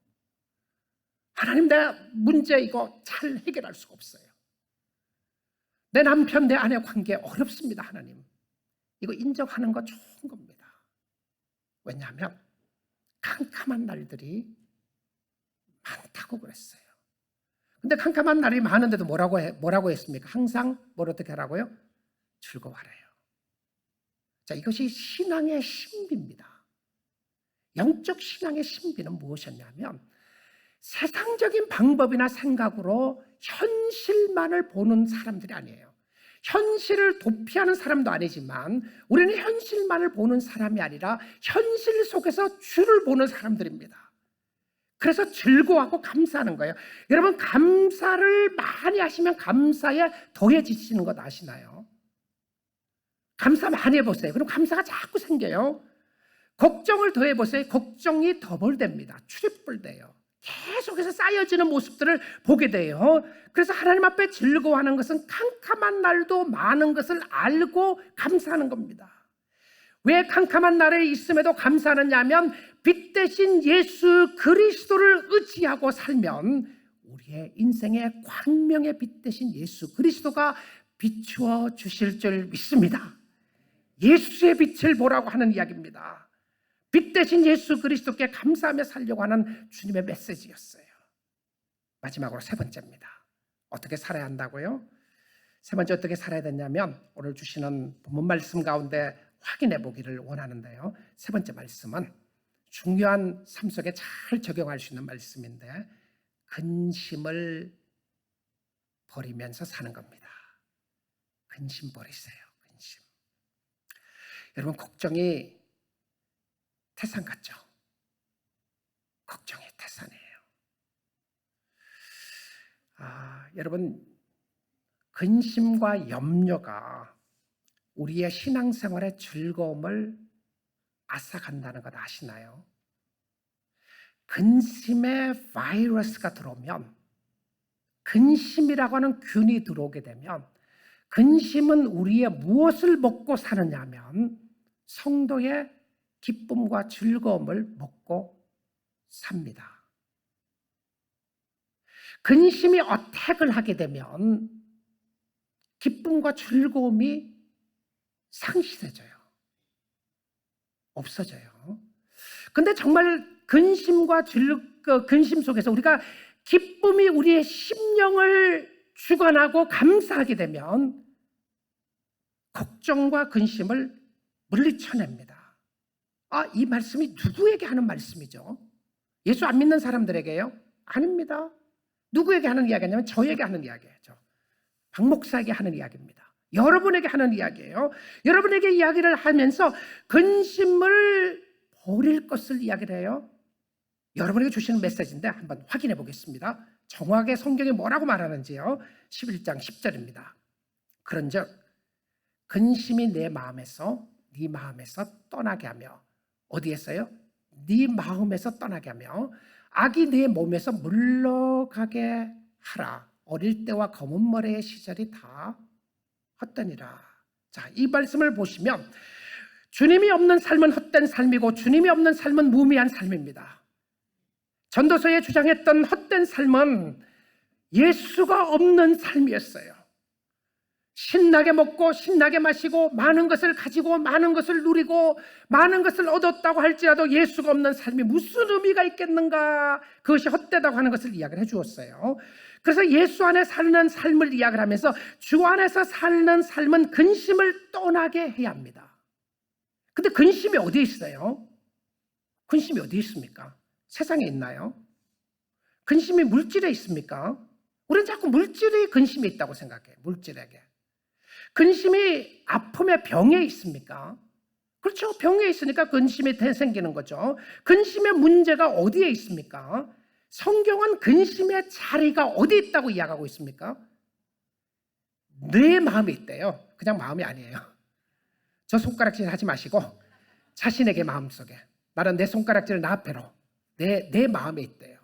하나님, 내 문제 이거 잘 해결할 수가 없어요. 내 남편, 내 아내 관계 어렵습니다. 하나님, 이거 인정하는 거 좋은 겁니다. 왜냐하면 캄캄한 날들이 많다고 그랬어요. 근데 캄캄한 날이 많은데도 뭐라고 했습니까? 항상 뭘 어떻게 하라고요? 즐거워하래요. 자, 이것이 신앙의 신비입니다. 영적 신앙의 신비는 무엇이었냐면 세상적인 방법이나 생각으로 현실만을 보는 사람들이 아니에요. 현실을 도피하는 사람도 아니지만 우리는 현실만을 보는 사람이 아니라 현실 속에서 주를 보는 사람들입니다. 그래서 즐거워하고 감사하는 거예요. 여러분, 감사를 많이 하시면 감사에 더해지시는 것 아시나요? 감사 많이 해보세요. 그럼 감사가 자꾸 생겨요. 걱정을 더해보세요. 걱정이 더블됩니다. 트리플돼요. 계속해서 쌓여지는 모습들을 보게 돼요. 그래서 하나님 앞에 즐거워하는 것은 캄캄한 날도 많은 것을 알고 감사하는 겁니다. 왜 캄캄한 날에 있음에도 감사하느냐면 빛 대신 예수 그리스도를 의지하고 살면 우리의 인생의 광명의 빛 대신 예수 그리스도가 비추어 주실 줄 믿습니다. 예수의 빛을 보라고 하는 이야기입니다. 빛 대신 예수 그리스도께 감사하며 살려고 하는 주님의 메시지였어요. 마지막으로 세 번째입니다. 어떻게 살아야 한다고요? 세 번째 어떻게 살아야 되냐면 오늘 주시는 본문 말씀 가운데 확인해 보기를 원하는데요. 세 번째 말씀은 중요한 삶 속에 잘 적용할 수 있는 말씀인데 근심을 버리면서 사는 겁니다. 근심 버리세요. 근심. 여러분, 걱정이 태산 같죠? 걱정이 태산이에요. 여러분, 근심과 염려가 우리의 신앙생활의 즐거움을 앗아간다는 것 아시나요? 근심의 바이러스가 들어오면, 근심이라고 하는 균이 들어오게 되면 근심은 우리의 무엇을 먹고 사느냐면 성도의 기쁨과 즐거움을 먹고 삽니다. 근심이 어택을 하게 되면 기쁨과 즐거움이 상실해져요. 없어져요. 근데 정말 근심과 근심 속에서 우리가 기쁨이 우리의 심령을 주관하고 감사하게 되면 걱정과 근심을 물리쳐냅니다. 이 말씀이 누구에게 하는 말씀이죠? 예수 안 믿는 사람들에게요? 아닙니다. 누구에게 하는 이야기냐면 저에게 하는 이야기예요. 박 목사에게 하는 이야기입니다. 여러분에게 하는 이야기예요. 여러분에게 이야기를 하면서 근심을 버릴 것을 이야기를 해요. 여러분에게 주시는 메시지인데 한번 확인해 보겠습니다. 정확하게 성경이 뭐라고 말하는지요. 11장 10절입니다. 그런즉 근심이 내 마음에서 네 마음에서 떠나게 하며, 어디에서요? 네 마음에서 떠나게 하며 악이 네 몸에서 물러가게 하라. 어릴 때와 검은 머리의 시절이 다 헛되니라. 자, 이 말씀을 보시면 주님이 없는 삶은 헛된 삶이고 주님이 없는 삶은 무미한 삶입니다. 전도서에 주장했던 헛된 삶은 예수가 없는 삶이었어요. 신나게 먹고 신나게 마시고 많은 것을 가지고 많은 것을 누리고 많은 것을 얻었다고 할지라도 예수가 없는 삶이 무슨 의미가 있겠는가, 그것이 헛되다고 하는 것을 이야기를 해주었어요. 그래서 예수 안에 사는 삶을 이야기를 하면서 주 안에서 사는 삶은 근심을 떠나게 해야 합니다. 근데 근심이 어디에 있어요? 근심이 어디에 있습니까? 세상에 있나요? 근심이 물질에 있습니까? 우리는 자꾸 물질이 근심이 있다고 생각해요. 물질에게. 근심이 아픔의 병에 있습니까? 그렇죠. 병에 있으니까 근심이 생기는 거죠. 근심의 문제가 어디에 있습니까? 성경은 근심의 자리가 어디 있다고 이야기하고 있습니까? 내 마음에 있대요. 그냥 마음이 아니에요. 저 손가락질 하지 마시고 자신에게 마음속에, 나는 내 손가락질을 나 앞에로 내 마음에 있대요.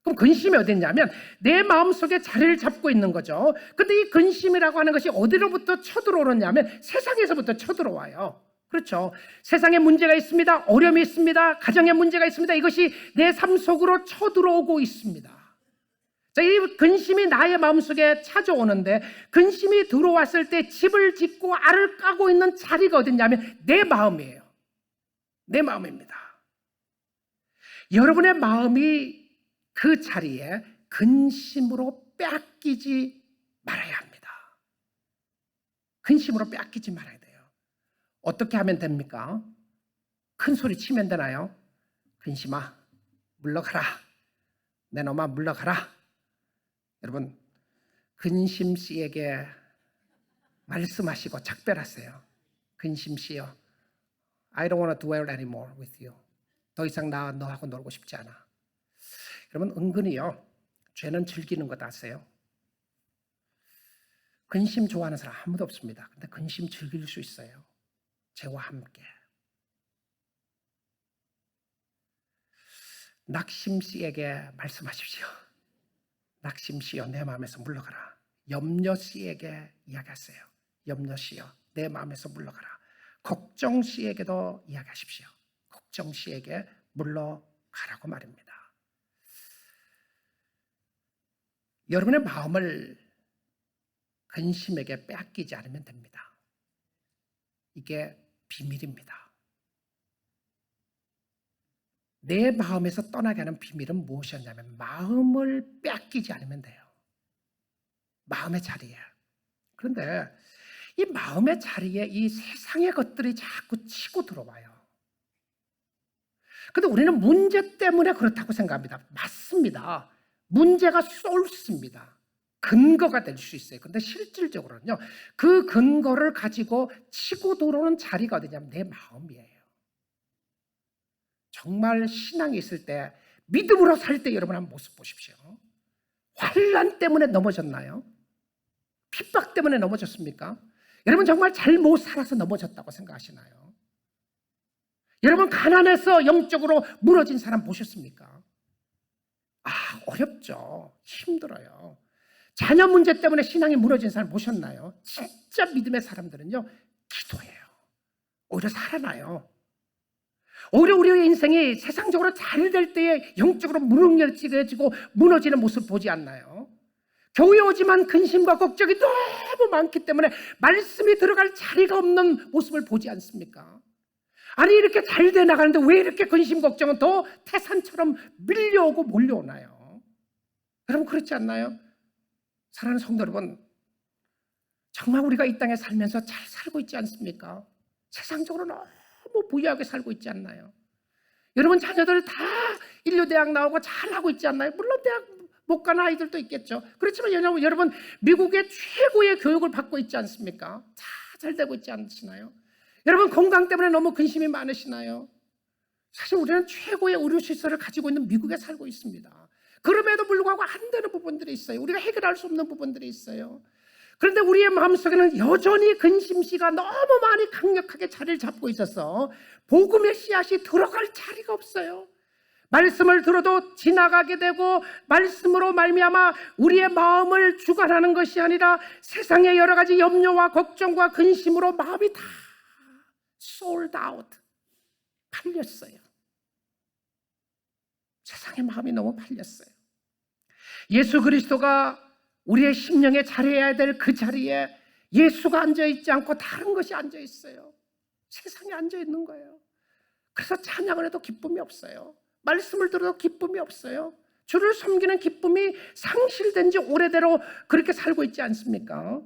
그럼 근심이 어디 있냐면 내 마음속에 자리를 잡고 있는 거죠. 근데 이 근심이라고 하는 것이 어디로부터 쳐들어오느냐면 세상에서부터 쳐들어와요. 그렇죠. 세상에 문제가 있습니다. 어려움이 있습니다. 가정에 문제가 있습니다. 이것이 내 삶 속으로 쳐들어오고 있습니다. 자, 이 근심이 나의 마음속에 찾아오는데 근심이 들어왔을 때 집을 짓고 알을 까고 있는 자리가 어딨냐면 내 마음이에요. 내 마음입니다. 여러분의 마음이 그 자리에 근심으로 빼앗기지 말아야 합니다. 근심으로 빼앗기지 말아야 돼요. 어떻게 하면 됩니까? 큰 소리 치면 되나요? 근심아, 물러가라. 내 놈아, 물러가라. 여러분, 근심 씨에게 말씀하시고 작별하세요. 근심 씨요, I don't want to dwell anymore with you. 더 이상 너하고 놀고 싶지 않아. 여러분, 은근히요, 죄는 즐기는 것 아세요? 근심 좋아하는 사람 아무도 없습니다. 근데 근심 즐길 수 있어요. 죄와 함께. 낙심 씨에게 말씀하십시오. 낙심 씨여, 내 마음에서 물러가라. 염려 씨에게 이야기하세요. 염려 씨여, 내 마음에서 물러가라. 걱정 씨에게도 이야기하십시오. 걱정 씨에게 물러가라고 말입니다. 여러분의 마음을 근심에게 빼앗기지 않으면 됩니다. 이게 비밀입니다. 내 마음에서 떠나게 하는 비밀은 무엇이었냐면 마음을 빼앗기지 않으면 돼요. 마음의 자리에. 그런데 이 마음의 자리에 이 세상의 것들이 자꾸 치고 들어와요. 근데 우리는 문제 때문에 그렇다고 생각합니다. 맞습니다. 문제가 쏠습니다. 근거가 될 수 있어요. 근데 실질적으로는요, 그 근거를 가지고 치고 들어오는 자리가 어디냐면 내 마음이에요. 정말 신앙이 있을 때, 믿음으로 살 때 여러분 한번 모습 보십시오. 환난 때문에 넘어졌나요? 핍박 때문에 넘어졌습니까? 여러분 정말 잘못 살아서 넘어졌다고 생각하시나요? 여러분 가난해서 영적으로 무너진 사람 보셨습니까? 어렵죠. 힘들어요. 자녀 문제 때문에 신앙이 무너진 사람 보셨나요? 진짜 믿음의 사람들은요, 기도해요. 오히려 살아나요. 오히려 우리의 인생이 세상적으로 잘 될 때에 영적으로 무능력해지고 무너지는 모습 보지 않나요? 교회 오지만 근심과 걱정이 너무 많기 때문에 말씀이 들어갈 자리가 없는 모습을 보지 않습니까? 아니 이렇게 잘 돼 나가는데 왜 이렇게 근심 걱정은 더 태산처럼 밀려오고 몰려오나요? 여러분 그렇지 않나요? 사랑하는 성도 여러분, 정말 우리가 이 땅에 살면서 잘 살고 있지 않습니까? 세상적으로 너무 부유하게 살고 있지 않나요? 여러분 자녀들 다 인류대학 나오고 잘하고 있지 않나요? 물론 대학 못 가는 아이들도 있겠죠. 그렇지만 여러분 미국의 최고의 교육을 받고 있지 않습니까? 다 잘 되고 있지 않으시나요? 여러분 건강 때문에 너무 근심이 많으시나요? 사실 우리는 최고의 의료시설을 가지고 있는 미국에 살고 있습니다. 그럼에도 불구하고 안 되는 부분들이 있어요. 우리가 해결할 수 없는 부분들이 있어요. 그런데 우리의 마음속에는 여전히 근심씨가 너무 많이 강력하게 자리를 잡고 있어서 복음의 씨앗이 들어갈 자리가 없어요. 말씀을 들어도 지나가게 되고 말씀으로 말미암아 우리의 마음을 주관하는 것이 아니라 세상의 여러 가지 염려와 걱정과 근심으로 마음이 다 sold out, 팔렸어요. 세상의 마음이 너무 팔렸어요. 예수 그리스도가 우리의 심령에 자리해야 될 그 자리에 예수가 앉아있지 않고 다른 것이 앉아있어요. 세상에 앉아있는 거예요. 그래서 찬양을 해도 기쁨이 없어요. 말씀을 들어도 기쁨이 없어요. 주를 섬기는 기쁨이 상실된 지 오래대로 그렇게 살고 있지 않습니까?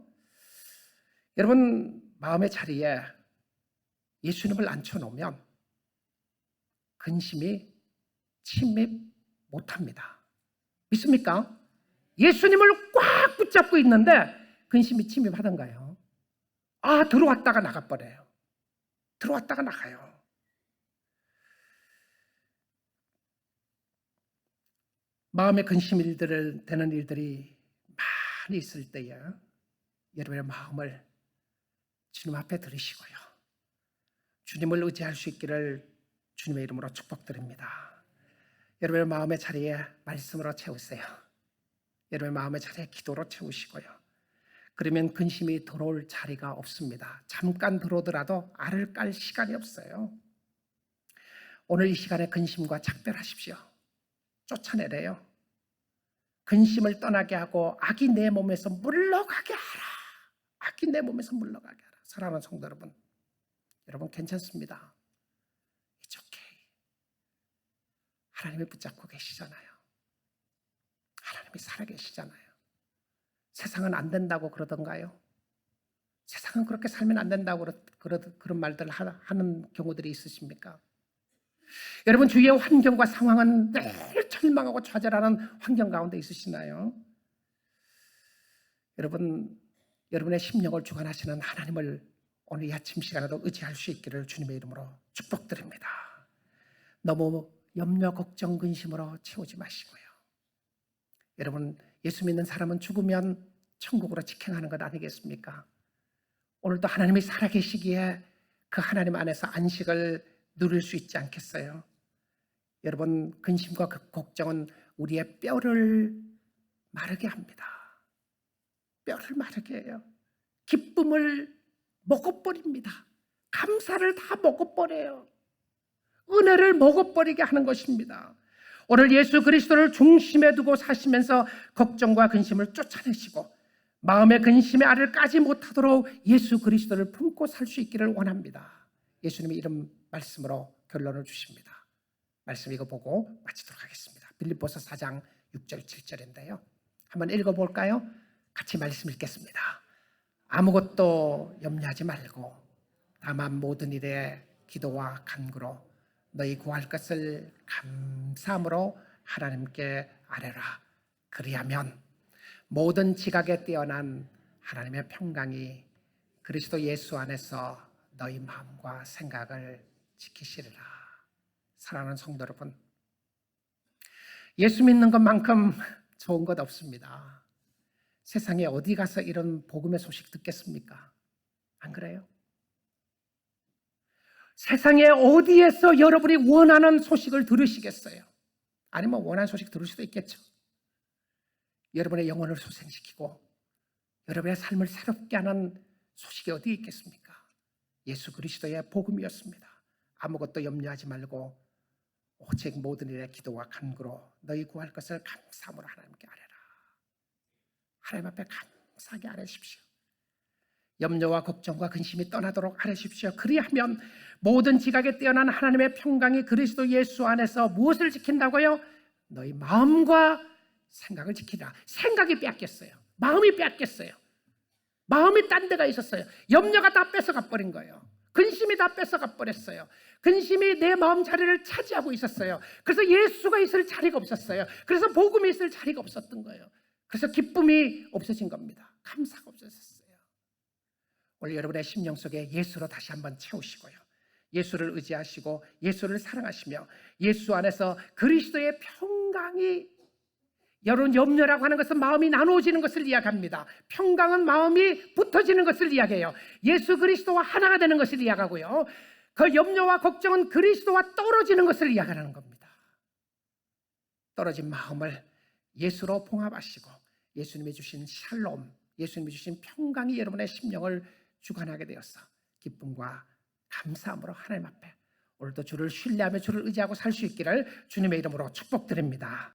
여러분 마음의 자리에 예수님을 앉혀놓으면 근심이 침입 못합니다. 믿습니까? 예수님을 꽉 붙잡고 있는데 근심이 침입하던가요? 들어왔다가 나가버려요. 들어왔다가 나가요. 마음에 근심이 되는 일들이 많이 있을 때에 여러분의 마음을 주님 앞에 들으시고요. 주님을 의지할 수 있기를 주님의 이름으로 축복드립니다. 여러분의 마음의 자리에 말씀으로 채우세요. 여러분의 마음의 자리에 기도로 채우시고요. 그러면 근심이 들어올 자리가 없습니다. 잠깐 들어오더라도 알을 깔 시간이 없어요. 오늘 이 시간에 근심과 작별하십시오. 쫓아내래요. 근심을 떠나게 하고 악이 내 몸에서 물러가게 하라. 악이 내 몸에서 물러가게 하라. 사랑하는 성도 여러분, 여러분 괜찮습니다. It's okay. 하나님이 붙잡고 계시잖아요. 하나님이 살아계시잖아요. 세상은 안 된다고 그러던가요? 세상은 그렇게 살면 안 된다고 그런 말들 하는 경우들이 있으십니까? 여러분 주위의 환경과 상황은 늘 절망하고 좌절하는 환경 가운데 있으시나요? 여러분의 심령을 주관하시는 하나님을 오늘 이 아침 시간에도 의지할 수 있기를 주님의 이름으로 축복드립니다. 너무 염려, 걱정, 근심으로 채우지 마시고요. 여러분 예수 믿는 사람은 죽으면 천국으로 직행하는 것 아니겠습니까? 오늘도 하나님이 살아계시기에 그 하나님 안에서 안식을 누릴 수 있지 않겠어요? 여러분 근심과 그 걱정은 우리의 뼈를 마르게 합니다. 뼈를 마르게 해요. 기쁨을 먹어버립니다. 감사를 다 먹어버려요. 은혜를 먹어버리게 하는 것입니다. 오늘 예수 그리스도를 중심에 두고 사시면서 걱정과 근심을 쫓아내시고 마음의 근심의 알을 까지 못하도록 예수 그리스도를 품고 살 수 있기를 원합니다. 예수님의 이름 말씀으로 결론을 주십니다. 말씀 이거 보고 마치도록 하겠습니다. 빌립보서 4장 6절 7절인데요. 한번 읽어볼까요? 같이 말씀 읽겠습니다. 아무것도 염려하지 말고 다만 모든 일에 기도와 간구로 너희 구할 것을 감사함으로 하나님께 아뢰라. 그리하면 모든 지각에 뛰어난 하나님의 평강이 그리스도 예수 안에서 너희 마음과 생각을 지키시리라. 사랑하는 성도 여러분, 예수 믿는 것만큼 좋은 것 없습니다. 세상에 어디 가서 이런 복음의 소식 듣겠습니까? 안 그래요? 세상에 어디에서 여러분이 원하는 소식을 들으시겠어요? 아니면 원하는 소식 들을 수도 있겠죠. 여러분의 영혼을 소생시키고 여러분의 삶을 새롭게 하는 소식이 어디 있겠습니까? 예수 그리스도의 복음이었습니다. 아무것도 염려하지 말고 오직 모든 일에 기도와 간구로 너희 구할 것을 감사함으로 하나님께 아뢰라. 하나님 앞에 감사하게 아뢰십시오. 염려와 걱정과 근심이 떠나도록 하십시오. 그리하면 모든 지각에 뛰어난 하나님의 평강이 그리스도 예수 안에서 무엇을 지킨다고요? 너희 마음과 생각을 지키라. 생각이 빼앗겼어요. 마음이 빼앗겼어요. 마음이 딴 데가 있었어요. 염려가 다 뺏어가 버린 거예요. 근심이 다 뺏어가 버렸어요. 근심이 내 마음 자리를 차지하고 있었어요. 그래서 예수가 있을 자리가 없었어요. 그래서 복음이 있을 자리가 없었던 거예요. 그래서 기쁨이 없어진 겁니다. 감사가 없어졌어요. 오늘 여러분의 심령 속에 예수로 다시 한번 채우시고요. 예수를 의지하시고 예수를 사랑하시며 예수 안에서 그리스도의 평강이, 여러분 염려라고 하는 것은 마음이 나누어지는 것을 이야기합니다. 평강은 마음이 붙어지는 것을 이야기해요. 예수 그리스도와 하나가 되는 것을 이야기하고요. 그 염려와 걱정은 그리스도와 떨어지는 것을 이야기하는 겁니다. 떨어진 마음을 예수로 봉합하시고 예수님이 주신 샬롬, 예수님이 주신 평강이 여러분의 심령을 주관하게 되어서 기쁨과 감사함으로 하나님 앞에 오늘도 주를 신뢰하며 주를 의지하고 살 수 있기를 주님의 이름으로 축복드립니다.